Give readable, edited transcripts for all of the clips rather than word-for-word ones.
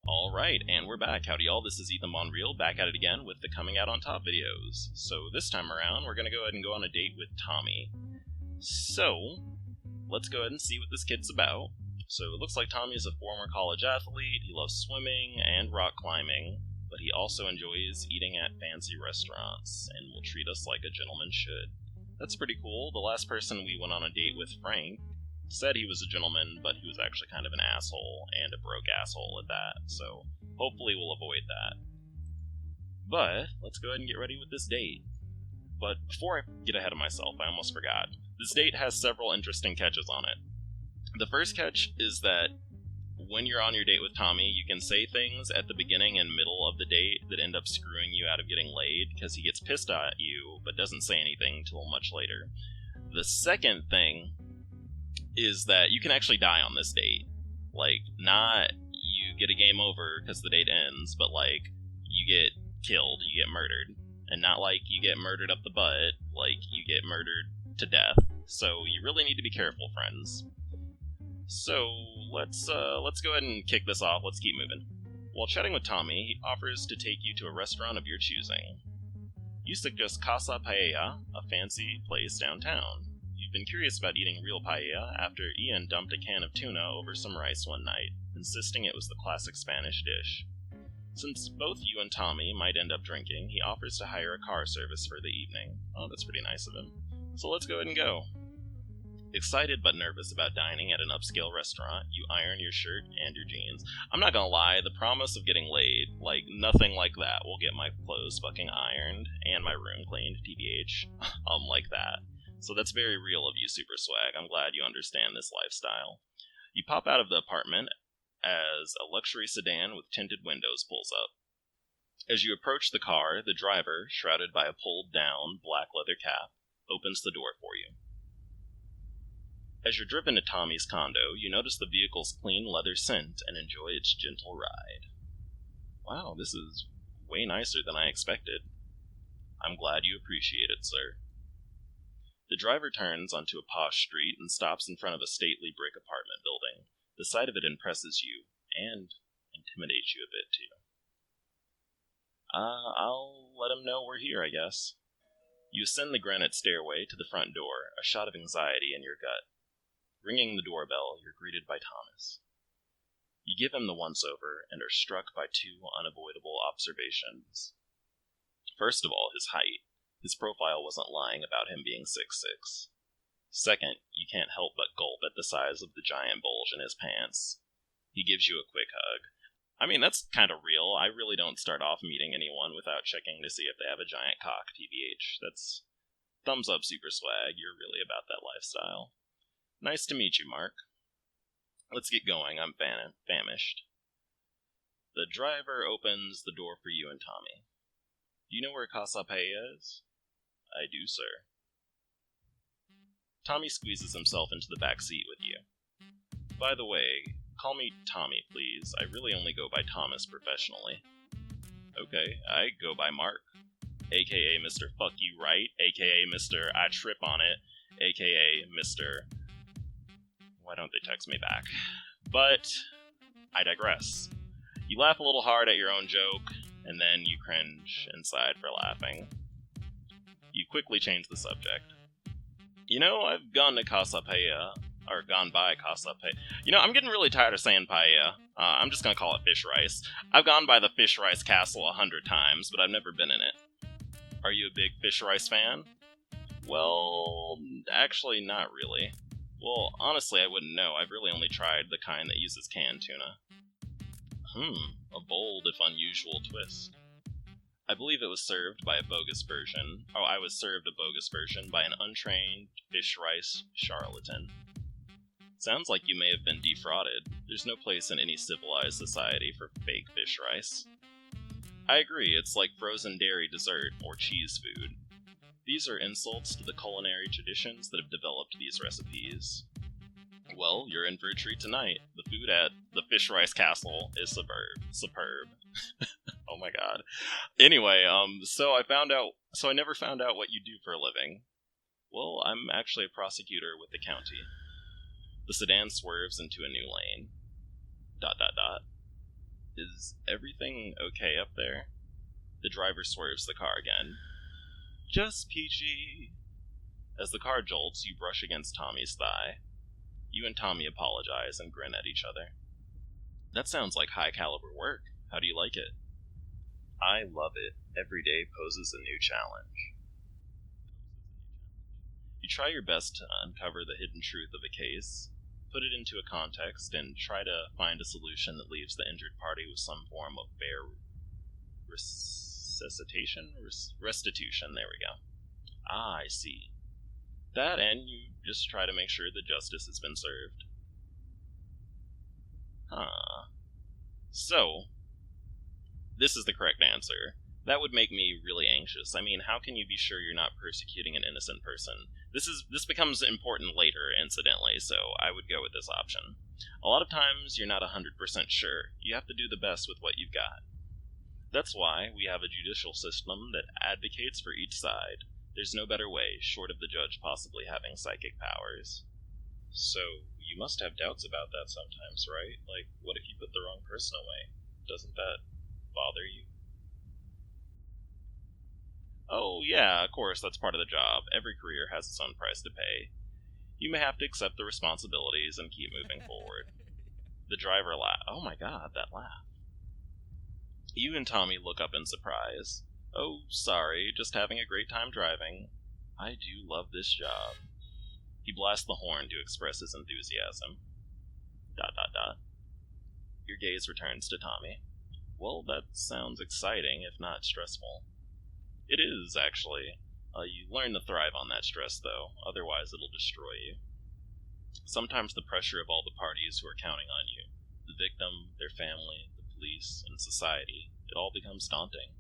Alright, and we're back. Howdy y'all, this is Ethan Bonreal, back at it again with the Coming Out on Top videos. So this time around, we're gonna go ahead and go on a date with Tommy. So, let's go ahead and see what this kid's about. So it looks like Tommy is a former college athlete, he loves swimming and rock climbing, but he also enjoys eating at fancy restaurants, and will treat us like a gentleman should. That's pretty cool. The last person we went on a date with, Frank, said he was a gentleman, but he was actually kind of an asshole, and a broke asshole at that, so hopefully we'll avoid that. But, let's go ahead and get ready with this date. But before I get ahead of myself, I almost forgot. This date has several interesting catches on it. The first catch is that when you're on your date with Tommy, you can say things at the beginning and middle of the date that end up screwing you out of getting laid, because he gets pissed at you, but doesn't say anything till much later. The second thing is that you can actually die on this date. Like, not you get a game over because the date ends, but like, you get killed, you get murdered. And not like you get murdered up the butt, like you get murdered to death. So you really need to be careful, friends. So, let's go ahead and kick this off, let's keep moving. While chatting with Tommy, he offers to take you to a restaurant of your choosing. You suggest Casa Paella, a fancy place downtown. You've been curious about eating real paella after Ian dumped a can of tuna over some rice one night, insisting it was the classic Spanish dish. Since both you and Tommy might end up drinking, he offers to hire a car service for the evening. Oh, that's pretty nice of him. So let's go ahead and go. Excited but nervous about dining at an upscale restaurant, you iron your shirt and your jeans. I'm not gonna lie, the promise of getting laid, like, nothing like that will get my clothes fucking ironed and my room cleaned, TBH, like that. So that's very real of you, Super Swag. I'm glad you understand this lifestyle. You pop out of the apartment as a luxury sedan with tinted windows pulls up. As you approach the car, the driver, shrouded by a pulled-down black leather cap, opens the door for you. As you're driven to Tommy's condo, you notice the vehicle's clean leather scent and enjoy its gentle ride. Wow, this is way nicer than I expected. I'm glad you appreciate it, sir. The driver turns onto a posh street and stops in front of a stately brick apartment building. The sight of it impresses you, and intimidates you a bit, too. I'll let him know we're here, I guess. You ascend the granite stairway to the front door, a shot of anxiety in your gut. Ringing the doorbell, you're greeted by Thomas. You give him the once-over, and are struck by two unavoidable observations. First of all, his height. His profile wasn't lying about him being 6'6". Second, you can't help but gulp at the size of the giant bulge in his pants. He gives you a quick hug. I mean, that's kind of real. I really don't start off meeting anyone without checking to see if they have a giant cock, TBH. That's thumbs up, Super Swag. You're really about that lifestyle. Nice to meet you, Mark. Let's get going. I'm famished. The driver opens the door for you and Tommy. Do you know where Casa Paella is? I do, sir. Tommy squeezes himself into the back seat with you. By the way, call me Tommy, please. I really only go by Thomas professionally. Okay, I go by Mark, aka Mr. Fuck You Right, aka Mr. I Trip on It, aka Mr. Why don't they text me back? But I digress. You laugh a little hard at your own joke, and then you cringe inside for laughing. You quickly change the subject. You know, I've gone by Casa Paella. You know, I'm getting really tired of saying paella. I'm just gonna call it fish rice. I've gone by the fish rice castle 100 times, but I've never been in it. Are you a big fish rice fan? Well, actually not really. Well, honestly, I wouldn't know. I've really only tried the kind that uses canned tuna. A bold if unusual twist. I believe it was served by a bogus version. I was served a bogus version by an untrained fish rice charlatan. Sounds like you may have been defrauded. There's no place in any civilized society for fake fish rice. I agree, it's like frozen dairy dessert or cheese food. These are insults to the culinary traditions that have developed these recipes. Well, you're in for a treat tonight. The food at the Fish Rice Castle is superb. Oh my god. Anyway, so I never found out what you do for a living. Well, I'm actually a prosecutor with the county. The sedan swerves into a new lane. ... Is everything okay up there? The driver swerves the car again. Just PG. As the car jolts, you brush against Tommy's thigh. You and Tommy apologize and grin at each other. That sounds like high-caliber work. How do you like it? I love it. Every day poses a new challenge. You try your best to uncover the hidden truth of a case, put it into a context, and try to find a solution that leaves the injured party with some form of fair restitution. There we go. Ah, I see. That, and you just try to make sure that justice has been served. Huh. So, this is the correct answer. That would make me really anxious. I mean, how can you be sure you're not persecuting an innocent person? This becomes important later, incidentally, so I would go with this option. A lot of times, you're not 100% sure. You have to do the best with what you've got. That's why we have a judicial system that advocates for each side. There's no better way, short of the judge possibly having psychic powers. So, you must have doubts about that sometimes, right? Like, what if you put the wrong person away? Doesn't that bother you? Oh, yeah, of course, that's part of the job. Every career has its own price to pay. You may have to accept the responsibilities and keep moving forward. The driver laughs. Oh my god, that laugh. You and Tommy look up in surprise. Oh, sorry, just having a great time driving. I do love this job. He blasts the horn to express his enthusiasm. ... Your gaze returns to Tommy. Well, that sounds exciting, if not stressful. It is, actually. You learn to thrive on that stress, though, otherwise it'll destroy you. Sometimes the pressure of all the parties who are counting on you, the victim, their family, the police, and society, it all becomes daunting.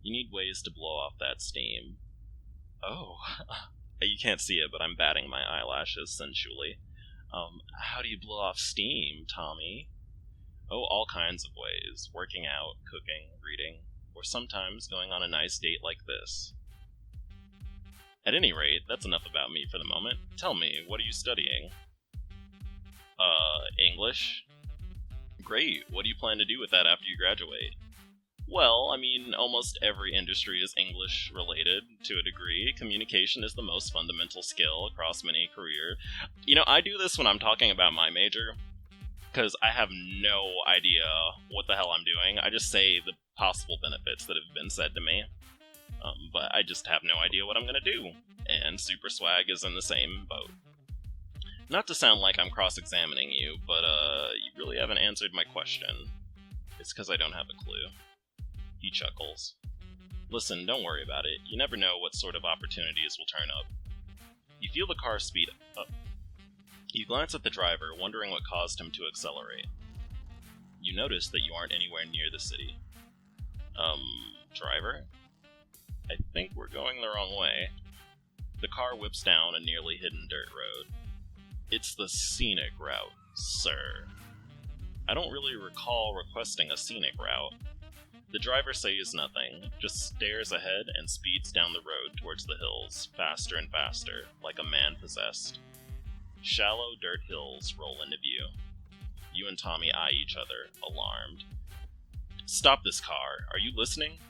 You need ways to blow off that steam. Oh, you can't see it, but I'm batting my eyelashes sensually. How do you blow off steam, Tommy? Oh, all kinds of ways. Working out, cooking, reading, or sometimes going on a nice date like this. At any rate, that's enough about me for the moment. Tell me, what are you studying? English? Great, what do you plan to do with that after you graduate? Well, I mean, almost every industry is English-related to a degree. Communication is the most fundamental skill across many careers. You know, I do this when I'm talking about my major, because I have no idea what the hell I'm doing. I just say the possible benefits that have been said to me. But I just have no idea what I'm going to do. And Super Swag is in the same boat. Not to sound like I'm cross-examining you, but you really haven't answered my question. It's because I don't have a clue. He chuckles. Listen, don't worry about it. You never know what sort of opportunities will turn up. You feel the car speed up. You glance at the driver, wondering what caused him to accelerate. You notice that you aren't anywhere near the city. Driver? I think we're going the wrong way. The car whips down a nearly hidden dirt road. It's the scenic route, sir. I don't really recall requesting a scenic route. The driver says nothing, just stares ahead and speeds down the road towards the hills, faster and faster, like a man possessed. Shallow dirt hills roll into view. You and Tommy eye each other, alarmed. Stop this car. Are you listening?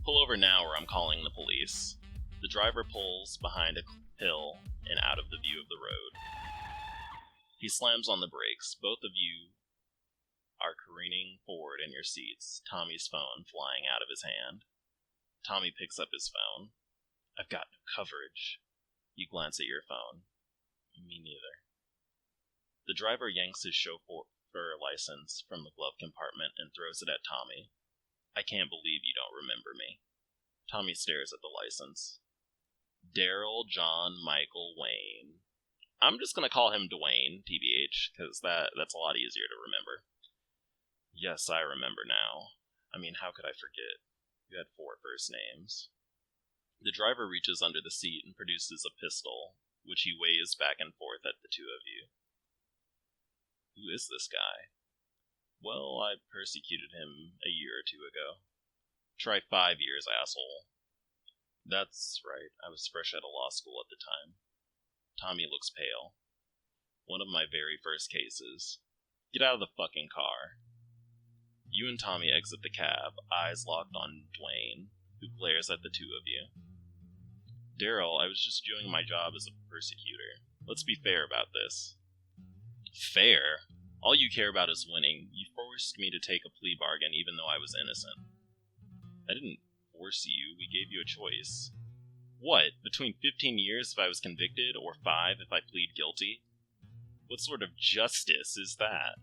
Pull over now or I'm calling the police. The driver pulls behind a hill and out of the view of the road. He slams on the brakes. Both of you are careening forward in your seats, Tommy's phone flying out of his hand. Tommy picks up his phone. I've got no coverage. You glance at your phone. Me neither. The driver yanks his chauffeur license from the glove compartment and throws it at Tommy. I can't believe you don't remember me. Tommy stares at the license. Daryl John Michael Wayne. I'm just going to call him Dwayne, TBH, because that's a lot easier to remember. Yes, I remember now. I mean, how could I forget? You had 4 first names. The driver reaches under the seat and produces a pistol, which he waves back and forth at the two of you. Who is this guy? Well, I persecuted him a year or 2 ago. Try 5 years, asshole. That's right, I was fresh out of law school at the time. Tommy looks pale. One of my very first cases. Get out of the fucking car. You and Tommy exit the cab, eyes locked on Dwayne, who glares at the two of you. Daryl, I was just doing my job as a persecutor. Let's be fair about this. Fair? All you care about is winning. You forced me to take a plea bargain even though I was innocent. I didn't force you, we gave you a choice. What, between 15 years if I was convicted, or 5 if I plead guilty? What sort of justice is that?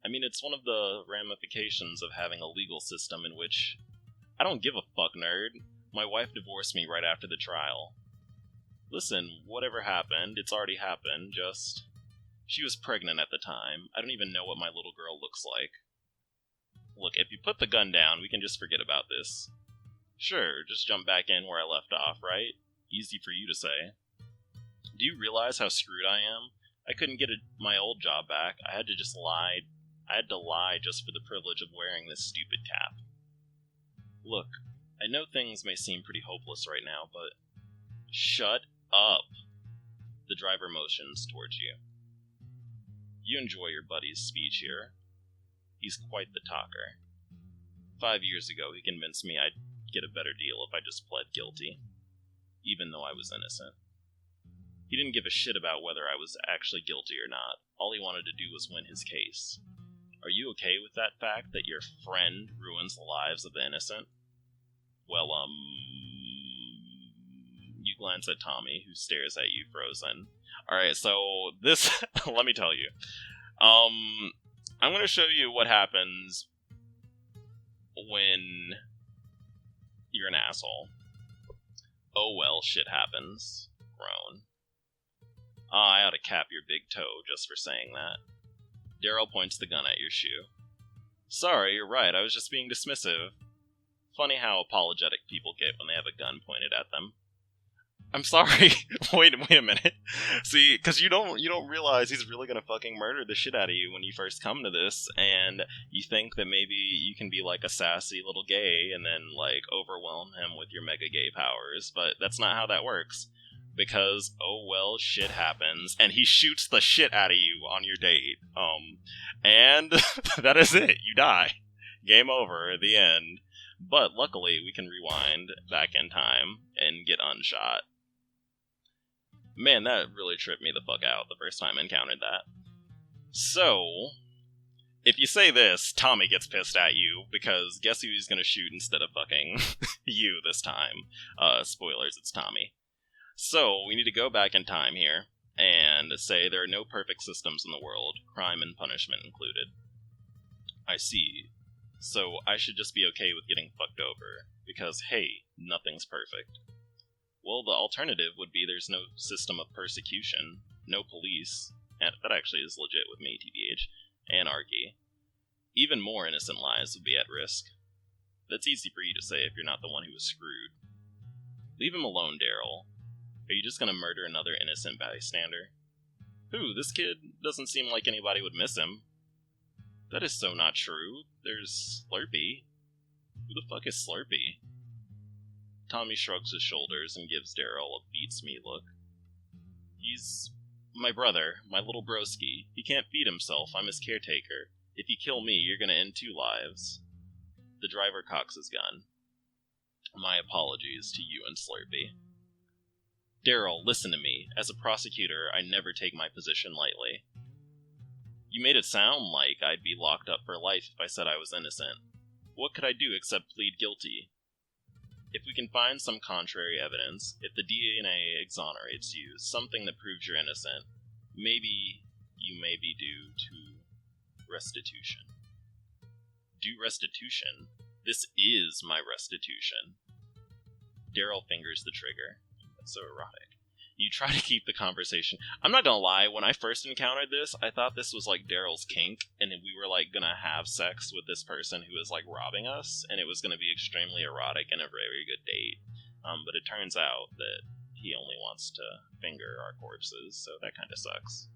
I mean, it's one of the ramifications of having a legal system in which... I don't give a fuck, nerd. My wife divorced me right after the trial. Listen, whatever happened, it's already happened, just... She was pregnant at the time. I don't even know what my little girl looks like. Look, if you put the gun down, we can just forget about this. Sure, just jump back in where I left off, right? Easy for you to say. Do you realize how screwed I am? I couldn't get my old job back. I had to lie just for the privilege of wearing this stupid cap. Look, I know things may seem pretty hopeless right now, but... Shut up! The driver motions towards you. You enjoy your buddy's speech here. He's quite the talker. 5 years ago, he convinced me I'd get a better deal if I just pled guilty, even though I was innocent. He didn't give a shit about whether I was actually guilty or not. All he wanted to do was win his case. Are you okay with that fact that your friend ruins the lives of the innocent? Well, you glance at Tommy, who stares at you frozen. Alright, so this, let me tell you. I'm gonna show you what happens when you're an asshole. Oh well, shit happens. Groan. I ought to cap your big toe just for saying that. Daryl points the gun at your shoe. Sorry, you're right, I was just being dismissive. Funny how apologetic people get when they have a gun pointed at them. I'm sorry. wait a minute. See, because you don't realize he's really gonna fucking murder the shit out of you when you first come to this, and you think that maybe you can be like a sassy little gay and then like overwhelm him with your mega gay powers, but that's not how that works. Because, oh well, shit happens, and he shoots the shit out of you on your date. And that is it. You die. Game over. The end. But luckily, we can rewind back in time and get unshot. Man, that really tripped me the fuck out the first time I encountered that. So, if you say this, Tommy gets pissed at you, because guess who he's gonna shoot instead of fucking you this time? Spoilers, it's Tommy. So, we need to go back in time here, and say there are no perfect systems in the world, crime and punishment included. I see. So, I should just be okay with getting fucked over, because, hey, nothing's perfect. Well, the alternative would be there's no system of persecution, no police, and that actually is legit with me, TBH, anarchy. Even more innocent lives would be at risk. That's easy for you to say if you're not the one who was screwed. Leave him alone, Daryl. Are you just gonna murder another innocent bystander? Who? This kid doesn't seem like anybody would miss him. That is so not true. There's Slurpee. Who the fuck is Slurpee? Tommy shrugs his shoulders and gives Daryl a beats me look. He's my brother, my little broski. He can't feed himself, I'm his caretaker. If you kill me, you're gonna end 2 lives. The driver cocks his gun. My apologies to you and Slurpee. Daryl, listen to me. As a prosecutor, I never take my position lightly. You made it sound like I'd be locked up for life if I said I was innocent. What could I do except plead guilty? If we can find some contrary evidence, if the DNA exonerates you, something that proves you're innocent, maybe you may be due to restitution. Do restitution? This is my restitution. Daryl fingers the trigger. That's so erotic. You try to keep the conversation. I'm not gonna lie, when I first encountered this, I thought this was like Daryl's kink, and we were like gonna have sex with this person who was like robbing us, and it was gonna be extremely erotic and a very good date. But it turns out that he only wants to finger our corpses, so that kind of sucks.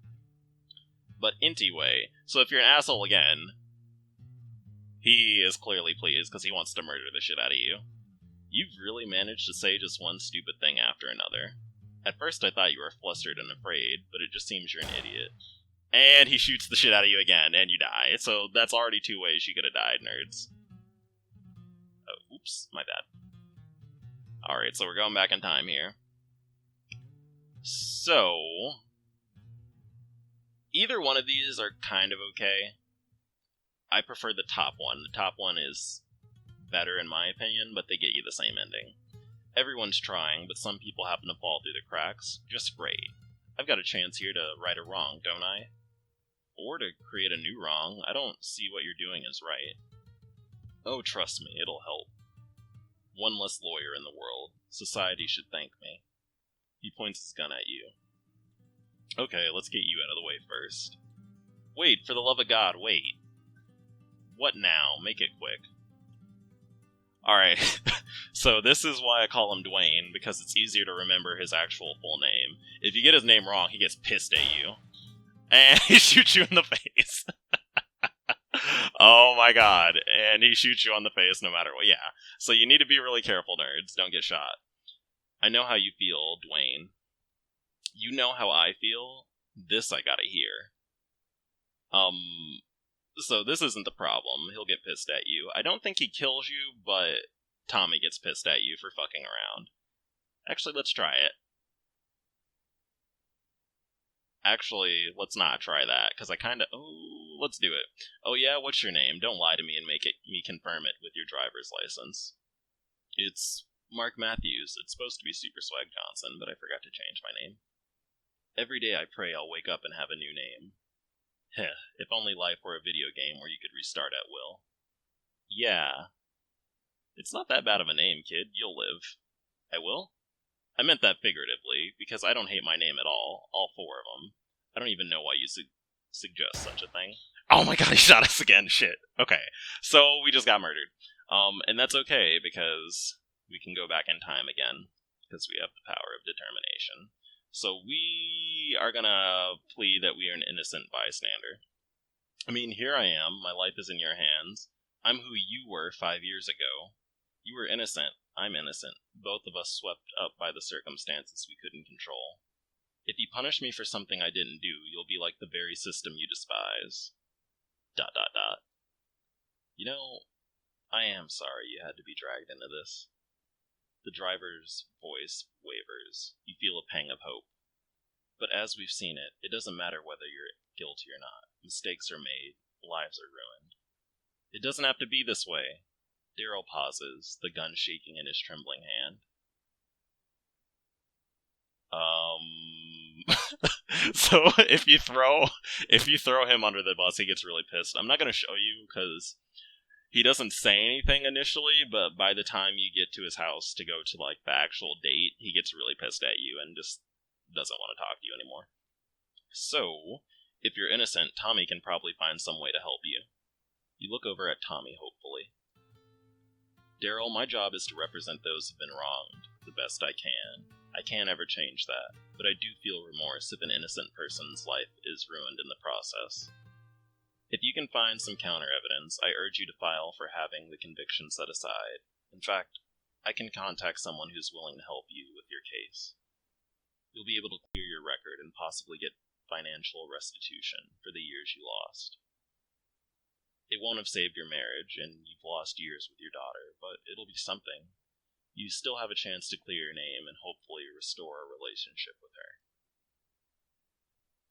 But anyway, so if you're an asshole again, he is clearly pleased because he wants to murder the shit out of you. You've really managed to say just one stupid thing after another. At first I thought you were flustered and afraid, but it just seems you're an idiot. And he shoots the shit out of you again, and you die. So that's already 2 ways you could have died, nerds. Oh, oops, my bad. Alright, so we're going back in time here. So, either one of these are kind of okay. I prefer the top one. The top one is better in my opinion, but they get you the same ending. Everyone's trying, but some people happen to fall through the cracks. Just great. I've got a chance here to right a wrong, don't I? Or to create a new wrong. I don't see what you're doing is right. Oh, trust me, it'll help. One less lawyer in the world. Society should thank me. He points his gun at you. Okay, let's get you out of the way first. Wait, for the love of God, wait. What now? Make it quick. Alright, so this is why I call him Dwayne, because it's easier to remember his actual full name. If you get his name wrong, he gets pissed at you. And he shoots you in the face. Oh my god, and he shoots you on the face no matter what. Yeah, so you need to be really careful, nerds. Don't get shot. I know how you feel, Dwayne. You know how I feel? This I gotta hear. So this isn't the problem. He'll get pissed at you. I don't think he kills you, but Tommy gets pissed at you for fucking around. Actually, let's try it. Actually, let's not try that, because I kinda... Oh, let's do it. Oh yeah, what's your name? Don't lie to me and make me confirm it with your driver's license. It's Mark Matthews. It's supposed to be Super Swag Johnson, but I forgot to change my name. Every day I pray I'll wake up and have a new name. Heh, if only life were a video game where you could restart at will. Yeah. It's not that bad of a name, kid. You'll live. I will? I meant that figuratively, because I don't hate my name at all 4 of them. I don't even know why you suggest such a thing. Oh my god, he shot us again, shit. Okay, so we just got murdered. And that's okay, because we can go back in time again, because we have the power of determination. So we are gonna plead that we are an innocent bystander. I mean, here I am, my life is in your hands. I'm who you were 5 years ago. You were innocent, I'm innocent. Both of us swept up by the circumstances we couldn't control. If you punish me for something I didn't do, you'll be like the very system you despise. ... You know, I am sorry you had to be dragged into this. The driver's voice wavers. You feel a pang of hope. But as we've seen it, it doesn't matter whether you're guilty or not. Mistakes are made. Lives are ruined. It doesn't have to be this way. Daryl pauses, the gun shaking in his trembling hand. So if you throw him under the bus, he gets really pissed. I'm not going to show you because he doesn't say anything initially, but by the time you get to his house to go to like the actual date, he gets really pissed at you and just doesn't want to talk to you anymore. So, if you're innocent, Tommy can probably find some way to help you. You look over at Tommy hopefully. Daryl, my job is to represent those who've been wronged the best I can. I can't ever change that, but I do feel remorse if an innocent person's life is ruined in the process. If you can find some counter evidence, I urge you to file for having the conviction set aside. In fact, I can contact someone who's willing to help you with your case. You'll be able to clear your record and possibly get financial restitution for the years you lost. It won't have saved your marriage, and you've lost years with your daughter, but it'll be something. You still have a chance to clear your name and hopefully restore a relationship with her.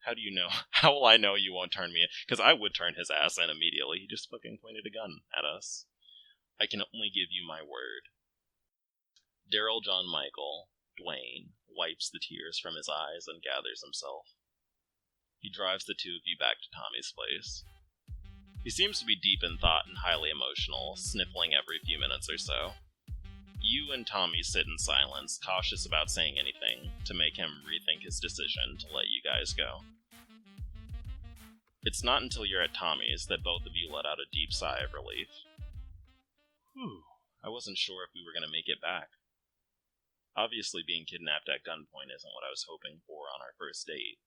How do you know? How will I know you won't turn me in? Because I would turn his ass in immediately. He just fucking pointed a gun at us. I can only give you my word. Daryl John Michael, Dwayne, wipes the tears from his eyes and gathers himself. He drives the 2 of you back to Tommy's place. He seems to be deep in thought and highly emotional, sniffling every few minutes or so. You and Tommy sit in silence, cautious about saying anything, to make him rethink his decision to let you guys go. It's not until you're at Tommy's that both of you let out a deep sigh of relief. Whew, I wasn't sure if we were going to make it back. Obviously being kidnapped at gunpoint isn't what I was hoping for on our first date.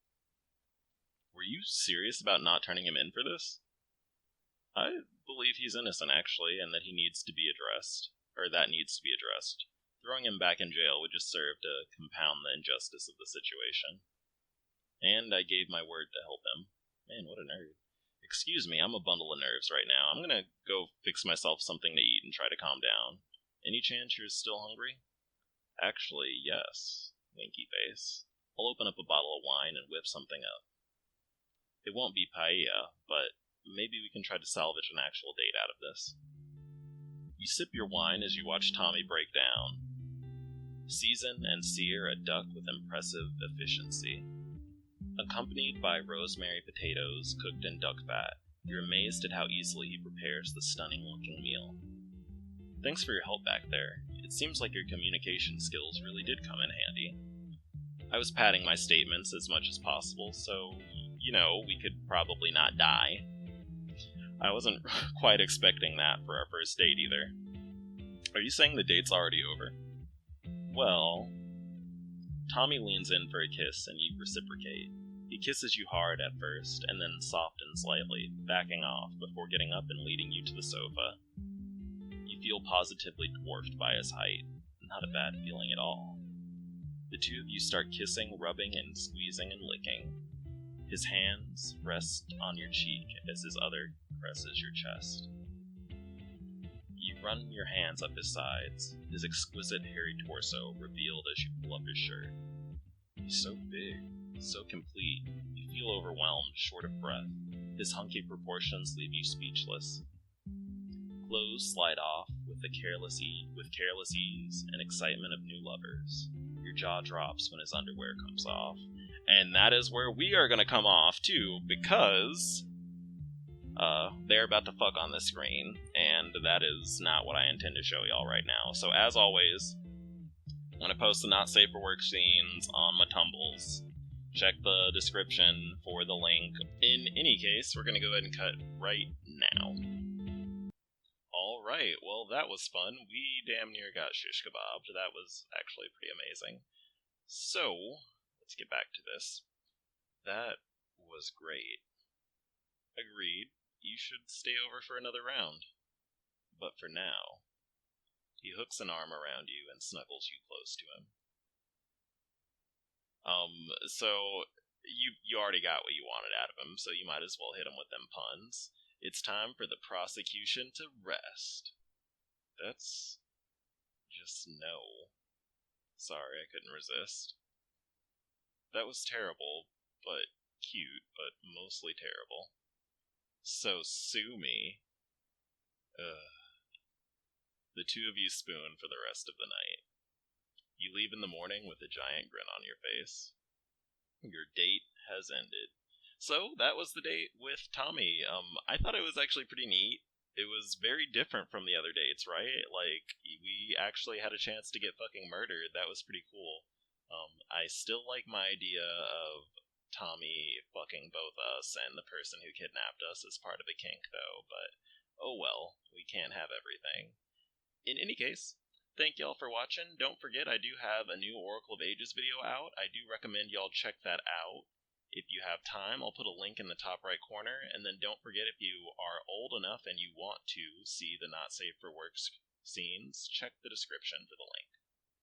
Were you serious about not turning him in for this? I believe he's innocent, actually, and that he needs to be addressed. Or that needs to be addressed. Throwing him back in jail would just serve to compound the injustice of the situation. And I gave my word to help him. Man, what a nerd. Excuse me, I'm a bundle of nerves right now. I'm gonna go fix myself something to eat and try to calm down. Any chance you're still hungry? Actually, yes. Winky face. I'll open up a bottle of wine and whip something up. It won't be paella, but maybe we can try to salvage an actual date out of this. You sip your wine as you watch Tommy break down. Season and sear a duck with impressive efficiency. Accompanied by rosemary potatoes cooked in duck fat, you're amazed at how easily he prepares the stunning-looking meal. Thanks for your help back there. It seems like your communication skills really did come in handy. I was padding my statements as much as possible, so, we could probably not die. I wasn't quite expecting that for our first date either. Are you saying the date's already over? Well, Tommy leans in for a kiss and you reciprocate. He kisses you hard at first, and then softens slightly, backing off before getting up and leading you to the sofa. You feel positively dwarfed by his height. Not a bad feeling at all. The two of you start kissing, rubbing, and squeezing and licking. His hands rest on your cheek as his other presses your chest. You run your hands up his sides, his exquisite hairy torso revealed as you pull up his shirt. He's so big, so complete, you feel overwhelmed, short of breath. His hunky proportions leave you speechless. Clothes slide off with careless ease and excitement of new lovers. Your jaw drops when his underwear comes off. And that is where we are going to come off, too, because they're about to fuck on the screen, and that is not what I intend to show y'all right now. So, as always, I'm going to post the not safe for work scenes on my tumbles. Check the description for the link. In any case, we're going to go ahead and cut right now. Alright, well that was fun. We damn near got shish kebabbed. That was actually pretty amazing. So, let's get back to this. That was great. Agreed, you should stay over for another round. But for now, he hooks an arm around you and snuggles you close to him. So, you already got what you wanted out of him, so you might as well hit him with them puns. It's time for the prosecution to rest. That's just no. Sorry, I couldn't resist. That was terrible, but cute, but mostly terrible. So sue me. The two of you spoon for the rest of the night. You leave in the morning with a giant grin on your face. Your date has ended. So, that was the date with Tommy. I thought it was actually pretty neat. It was very different from the other dates, right? Like, we actually had a chance to get fucking murdered. That was pretty cool. I still like my idea of Tommy fucking both us and the person who kidnapped us as part of a kink, though, but oh well, we can't have everything. In any case, thank y'all for watching. Don't forget, I do have a new Oracle of Ages video out. I do recommend y'all check that out. If you have time, I'll put a link in the top right corner, and then don't forget, if you are old enough and you want to see the not safe for work scenes, check the description for the link.